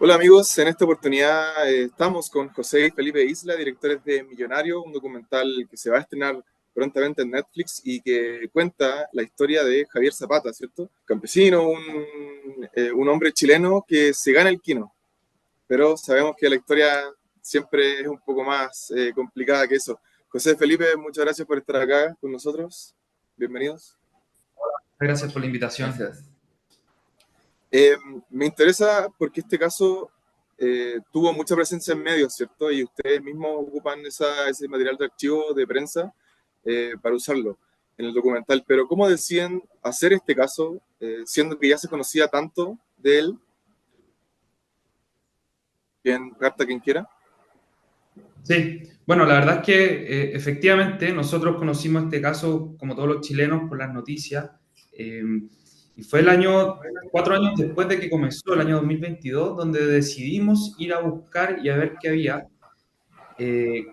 Hola amigos, en esta oportunidad estamos con José y Felipe Isla, directores de Millonario, un documental que se va a estrenar prontamente en Netflix y que cuenta la historia de Javier Zapata, ¿cierto? Campesino, un hombre chileno que se gana el quino, pero sabemos que la historia siempre es un poco más complicada que eso. José, Felipe, muchas gracias por estar acá con nosotros. Bienvenidos. Gracias por la invitación. Gracias. Eh, Me interesa porque este caso tuvo mucha presencia en medios, ¿cierto? Y ustedes mismos ocupan ese material de archivo de prensa para usarlo en el documental. Pero ¿cómo deciden hacer este caso, siendo que ya se conocía tanto de él? ¿Quién, carta quien quiera? Sí, bueno, la verdad es que efectivamente nosotros conocimos este caso, como todos los chilenos, por las noticias. eh, y fue 4 años después de que comenzó el año 2022, donde decidimos ir a buscar y a ver qué había. Eh,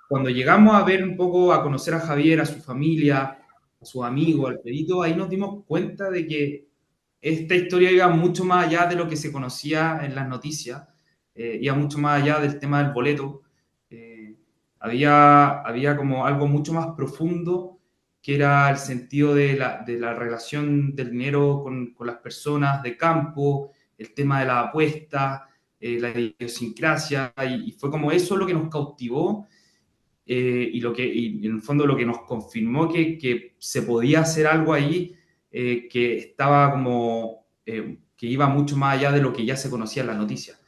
Cuando llegamos a ver un poco, a conocer a Javier, a su familia, a sus amigos, al perito, ahí nos dimos cuenta de que esta historia iba mucho más allá de lo que se conocía en las noticias, iba mucho más allá del tema del boleto. Eh, había como algo mucho más profundo, que era el sentido de la relación del dinero con las personas de campo, el tema de la apuesta, la idiosincrasia, y fue como eso lo que nos cautivó, y en el fondo lo que nos confirmó que se podía hacer algo ahí, que estaba como, que iba mucho más allá de lo que ya se conocía en las noticias.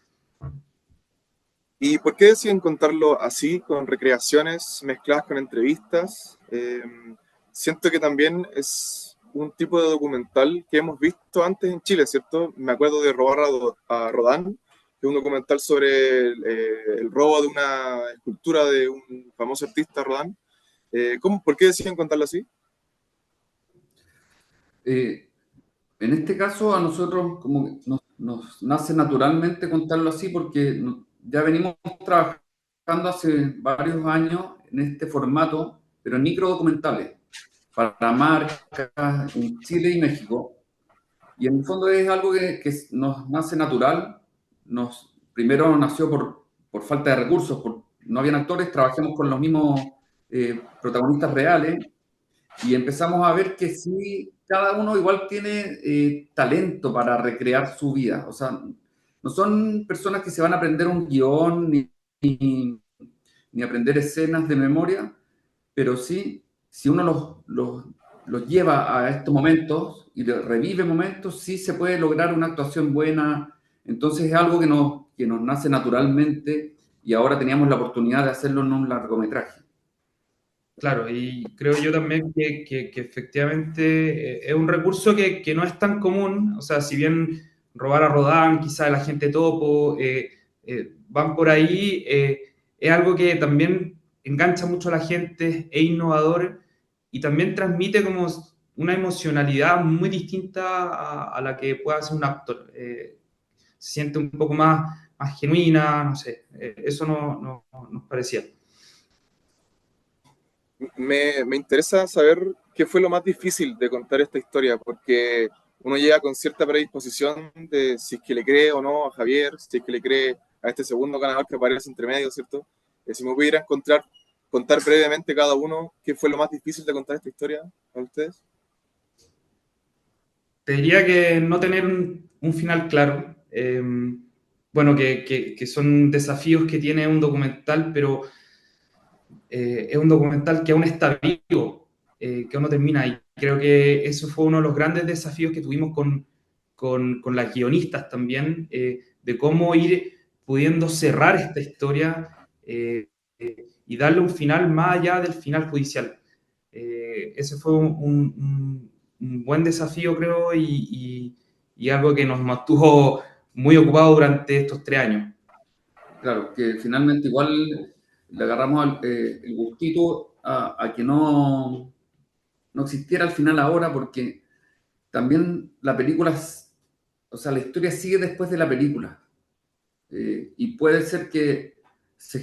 ¿Y por qué deciden contarlo así, con recreaciones mezcladas con entrevistas? Siento que también es un tipo de documental que hemos visto antes en Chile, ¿cierto? Me acuerdo de Robar a Rodán, que es un documental sobre el robo de una escultura de un famoso artista, Rodán. ¿Por qué deciden contarlo así? Eh, en este caso, a nosotros como que nos nace naturalmente contarlo así porque ya venimos trabajando hace varios años en este formato, pero en microdocumentales, para marcas en Chile y México. Y en el fondo es algo que nos nace natural. Primero nació por falta de recursos, no habían actores, trabajamos con los mismos protagonistas reales. Y empezamos a ver que sí, cada uno igual tiene talento para recrear su vida. O sea, no son personas que se van a aprender un guión ni aprender escenas de memoria, pero sí, si uno los lleva a estos momentos y revive momentos, sí se puede lograr una actuación buena. Entonces es algo que nos nace naturalmente y ahora teníamos la oportunidad de hacerlo en un largometraje. Claro, y creo yo también que efectivamente es un recurso que no es tan común. O sea, si bien Robar a Rodán, quizá la gente topo, van por ahí, es algo que también engancha mucho a la gente, es innovador y también transmite como una emocionalidad muy distinta a la que pueda hacer un actor. Se siente un poco más genuina, no sé, eso nos parecía. Me interesa saber qué fue lo más difícil de contar esta historia, porque uno llega con cierta predisposición de si es que le cree o no a Javier, si es que le cree a este segundo ganador que aparece entre medio, ¿cierto? Si me pudiera contar brevemente cada uno qué fue lo más difícil de contar esta historia a ustedes. Te diría que no tener un final claro. Bueno, que son desafíos que tiene un documental, pero es un documental que aún está vivo, que aún no termina. Y creo que eso fue uno de los grandes desafíos que tuvimos con las guionistas también, de cómo ir pudiendo cerrar esta historia, y darle un final más allá del final judicial. Ese fue un buen desafío, creo, y algo que nos mantuvo muy ocupados durante estos 3 años. Claro, que finalmente igual le agarramos el gustito a que no existiera al final ahora, porque también la película, o sea, la historia sigue después de la película. Y puede ser que se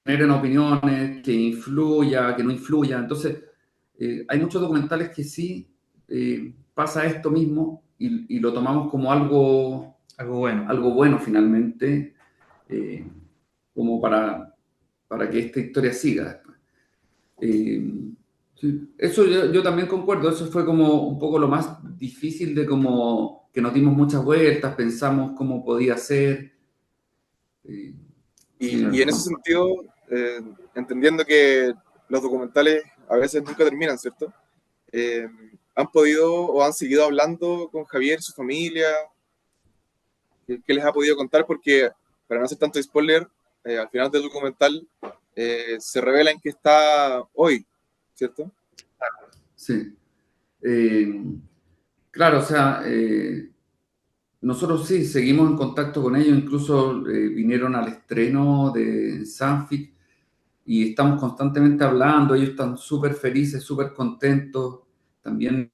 generen opiniones, que influya, que no influya. Entonces, hay muchos documentales que sí pasa esto mismo y lo tomamos como algo Algo bueno. algo bueno finalmente, como para que esta historia siga. Sí. Eso yo también concuerdo, eso fue como un poco lo más difícil de como que nos dimos muchas vueltas, pensamos cómo podía ser. eh, sí, Y en ese sentido, eh, entendiendo que los documentales a veces nunca terminan, ¿cierto? Eh, ¿Han podido o han seguido hablando con Javier y su familia? ¿Qué les ha podido contar? Porque, para no hacer tanto spoiler, al final del documental se revela en qué está hoy, ¿cierto? sí. Eh, claro, o sea, nosotros sí seguimos en contacto con ellos, incluso vinieron al estreno de Sanfic y estamos constantemente hablando, ellos están súper felices, súper contentos. También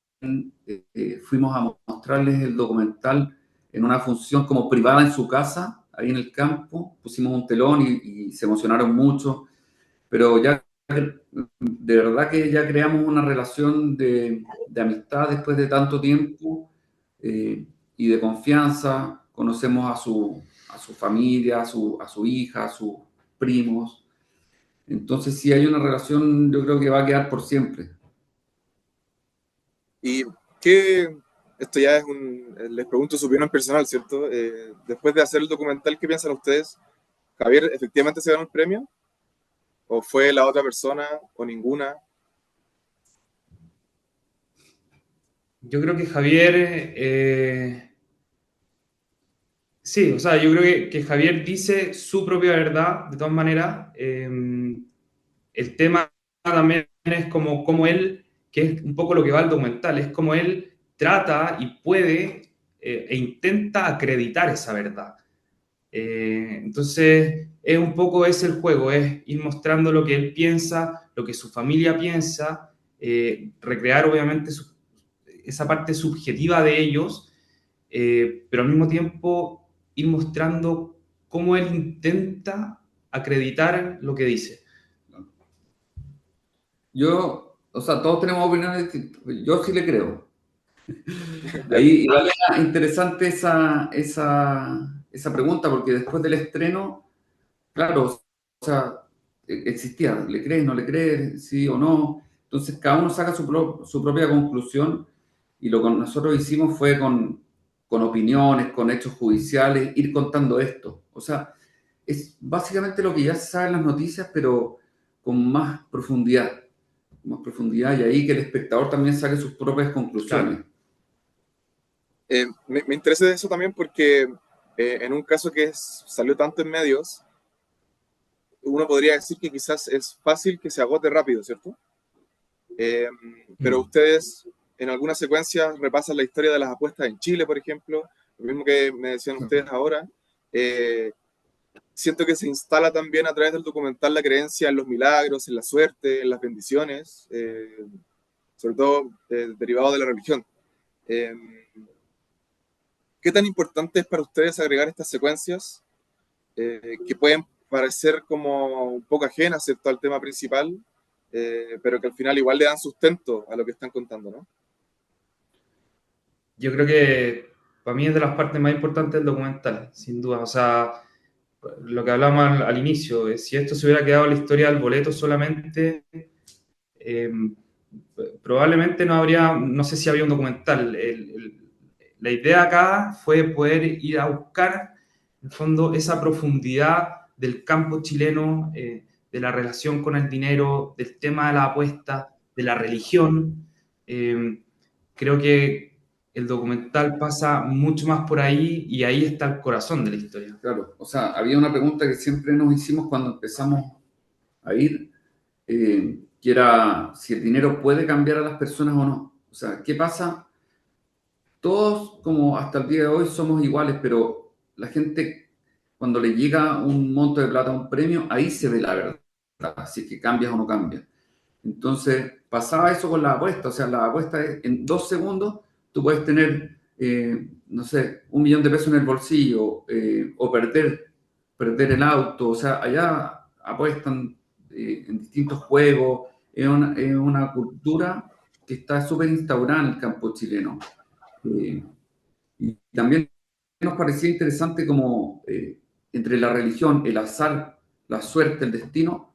fuimos a mostrarles el documental en una función como privada en su casa, ahí en el campo, pusimos un telón y se emocionaron mucho, pero ya de verdad que ya creamos una relación de amistad después de tanto tiempo, y de confianza. Conocemos a su familia, a su hija, a sus primos. Entonces, si hay una relación, yo creo que va a quedar por siempre. Y qué, esto ya es les pregunto su opinión personal, ¿cierto? Después de hacer el documental, ¿qué piensan ustedes? ¿Javier efectivamente se ganó el premio? ¿O fue la otra persona? ¿O ninguna? Yo creo que Javier, sí, o sea, yo creo que Javier dice su propia verdad, de todas maneras. El tema también es como él, que es un poco lo que va al documental, es como él trata y puede e intenta acreditar esa verdad. Entonces, es un poco ese el juego, es ir mostrando lo que él piensa, lo que su familia piensa, recrear obviamente esa parte subjetiva de ellos, pero al mismo tiempo ir mostrando cómo él intenta acreditar lo que dice. Yo, o sea, todos tenemos opiniones distintas. Yo sí le creo. Ahí igual era interesante esa pregunta, porque después del estreno, claro, o sea, existía, ¿le crees, no le crees, sí o no? Entonces cada uno saca su propia conclusión y lo que nosotros hicimos fue con opiniones, con hechos judiciales, ir contando esto. O sea, es básicamente lo que ya se sabe en las noticias, pero con más profundidad y ahí que el espectador también saque sus propias conclusiones. Claro. Me interesa eso también porque en un caso que salió tanto en medios, uno podría decir que quizás es fácil que se agote rápido, ¿cierto? Eh, pero Mm. ustedes en algunas secuencias repasan la historia de las apuestas en Chile, por ejemplo, lo mismo que me decían ustedes ahora. Eh, Siento que se instala también a través del documental la creencia en los milagros, en la suerte, en las bendiciones, sobre todo derivado de la religión. Eh, ¿Qué tan importante es para ustedes agregar estas secuencias que pueden parecer como un poco ajenas, ¿cierto?, al tema principal, pero que al final igual le dan sustento a lo que están contando, ¿no? Yo creo que para mí es de las partes más importantes del documental, sin duda. O sea, lo que hablamos al inicio, si esto se hubiera quedado en la historia del boleto solamente, eh, probablemente no habría, no sé si habría un documental. La idea acá fue poder ir a buscar, en el fondo, esa profundidad del campo chileno, de la relación con el dinero, del tema de la apuesta, de la religión. Creo que el documental pasa mucho más por ahí y ahí está el corazón de la historia. Claro, o sea, había una pregunta que siempre nos hicimos cuando empezamos a ir, que era si el dinero puede cambiar a las personas o no. O sea, ¿qué pasa? Todos, como hasta el día de hoy, somos iguales, pero la gente, cuando le llega un monto de plata, un premio, ahí se ve la verdad, si es que cambias o no cambias. Entonces, pasaba eso con la apuesta, o sea, la apuesta es en 2 segundos, tú puedes tener, no sé, 1 millón de pesos en el bolsillo, o perder el auto, o sea, allá apuestan en distintos juegos, es una cultura que está súper instaurada en el campo chileno. Y también nos parecía interesante como entre la religión, el azar, la suerte, el destino,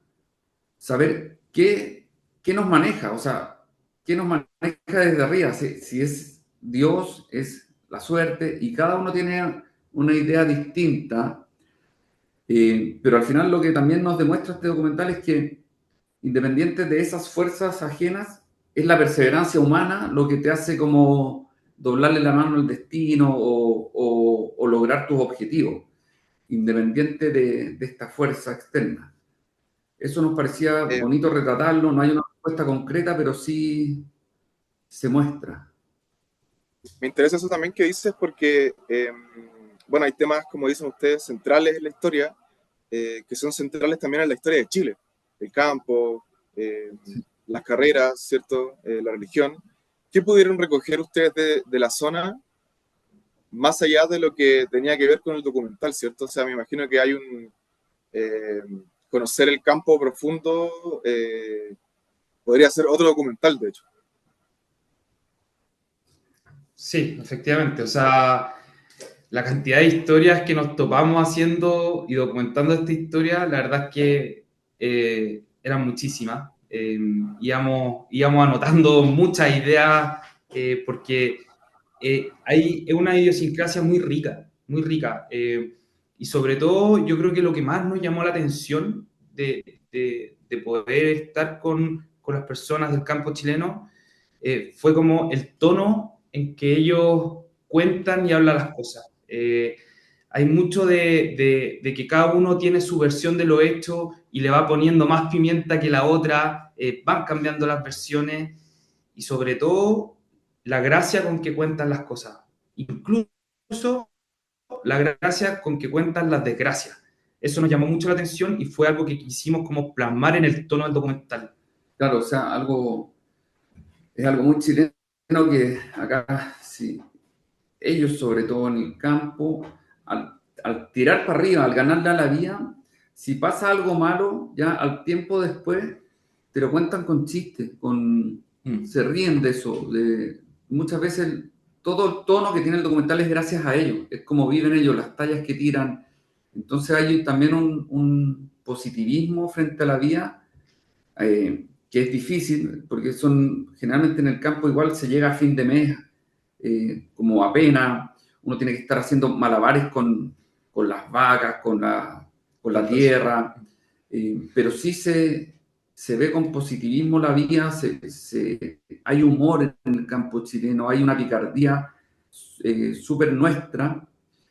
saber qué nos maneja, o sea, qué nos maneja desde arriba, si es Dios, es la suerte, y cada uno tiene una idea distinta, pero al final lo que también nos demuestra este documental es que independiente de esas fuerzas ajenas, es la perseverancia humana lo que te hace como doblarle la mano al destino o lograr tus objetivos, independiente de esta fuerza externa. Eso nos parecía Eh, bonito retratarlo, no hay una respuesta concreta, pero sí se muestra. Me interesa eso también que dices porque, bueno, hay temas, como dicen ustedes, centrales en la historia, que son centrales también en la historia de Chile. El campo, Sí. las carreras, ¿cierto? La religión. ¿Qué pudieron recoger ustedes de la zona más allá de lo que tenía que ver con el documental, ¿cierto? O sea, me imagino que hay eh, conocer el campo profundo, podría ser otro documental, de hecho. Sí, efectivamente. O sea, la cantidad de historias que nos topamos haciendo y documentando esta historia, la verdad es que eran muchísimas. Íbamos anotando muchas ideas porque hay una idiosincrasia muy rica, muy rica. Y sobre todo, yo creo que lo que más nos llamó la atención de poder estar con las personas del campo chileno fue como el tono en que ellos cuentan y hablan las cosas. Hay mucho de que cada uno tiene su versión de lo hecho y le va poniendo más pimienta que la otra, van cambiando las versiones y sobre todo la gracia con que cuentan las cosas. Incluso la gracia con que cuentan las desgracias. Eso nos llamó mucho la atención y fue algo que quisimos como plasmar en el tono del documental. Claro, o sea, es algo muy chileno que acá, sí, ellos sobre todo en el campo, al tirar para arriba, al ganarle a la vida, si pasa algo malo, ya al tiempo después te lo cuentan con chistes, se ríen de eso. Muchas veces todo el tono que tiene el documental es gracias a ellos, es como viven ellos, las tallas que tiran. Entonces hay también un positivismo frente a la vida que es difícil, porque generalmente en el campo igual se llega a fin de mes como apenas, uno tiene que estar haciendo malabares con las vacas, con la tierra, pero sí se ve con positivismo la vida, hay humor en el campo chileno, hay una picardía súper nuestra,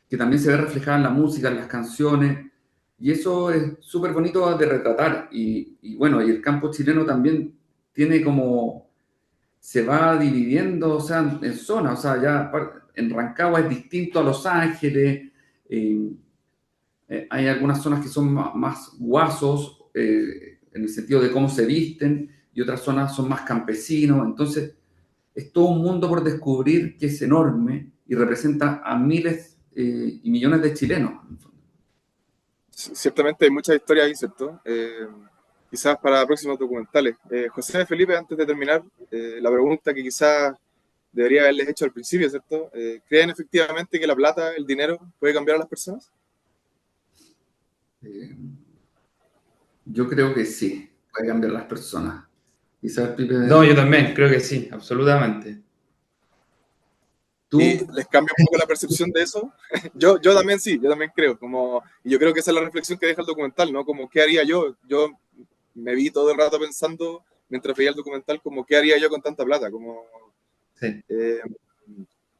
que también se ve reflejada en la música, en las canciones, y eso es súper bonito de retratar. Y bueno, y el campo chileno también tiene como, se va dividiendo, o sea, en zonas, o sea, ya en Rancagua es distinto a Los Ángeles, eh, hay algunas zonas que son más guasos, en el sentido de cómo se visten, y otras zonas son más campesinos, entonces es todo un mundo por descubrir que es enorme y representa a miles y millones de chilenos. Ciertamente hay muchas historias ahí, ¿cierto? Quizás para próximos documentales. José Felipe, antes de terminar, la pregunta que quizás debería haberles hecho al principio, ¿cierto? ¿Creen efectivamente que la plata, el dinero, puede cambiar a las personas? Eh, yo creo que sí, puede cambiar las personas. Quizás, Pipe, No, yo también, creo que sí, absolutamente. ¿Y tú, les cambia un poco la percepción de eso? Yo también sí, yo también creo. Y yo creo que esa es la reflexión que deja el documental, ¿no? Como, ¿qué haría yo? Yo me vi todo el rato pensando, mientras veía el documental, como, ¿qué haría yo con tanta plata? Como, Sí. eh,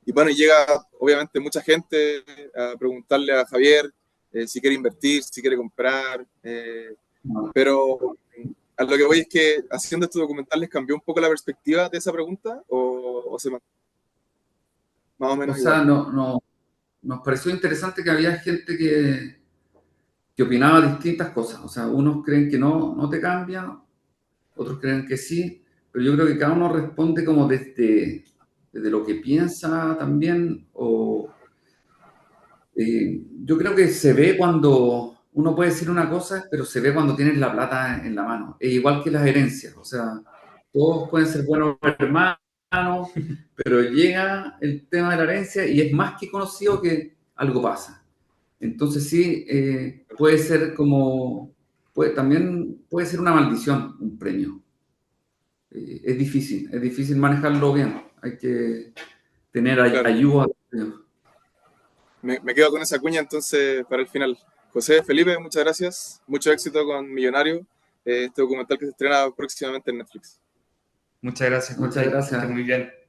y bueno, llega obviamente mucha gente a preguntarle a Javier si quiere invertir, si quiere comprar, pero a lo que voy es que haciendo este documental les cambió un poco la perspectiva de esa pregunta o se más o o menos igual. sea, nos pareció interesante que había gente que opinaba distintas cosas. O sea, unos creen que no te cambia, otros creen que sí, pero yo creo que cada uno responde como desde lo que piensa también, yo creo que se ve cuando uno puede decir una cosa, pero se ve cuando tienes la plata en la mano. Es igual que las herencias, o sea, todos pueden ser buenos hermanos, pero llega el tema de la herencia y es más que conocido que algo pasa. Entonces sí, puede ser también puede ser una maldición un premio. Es difícil manejarlo bien. Hay que tener Claro, ayuda. me quedo con esa cuña entonces para el final. José, Felipe, muchas gracias. Mucho éxito con Millonario, este documental que se estrena próximamente en Netflix. Muchas gracias, Muchas José. Que esté gracias. muy bien.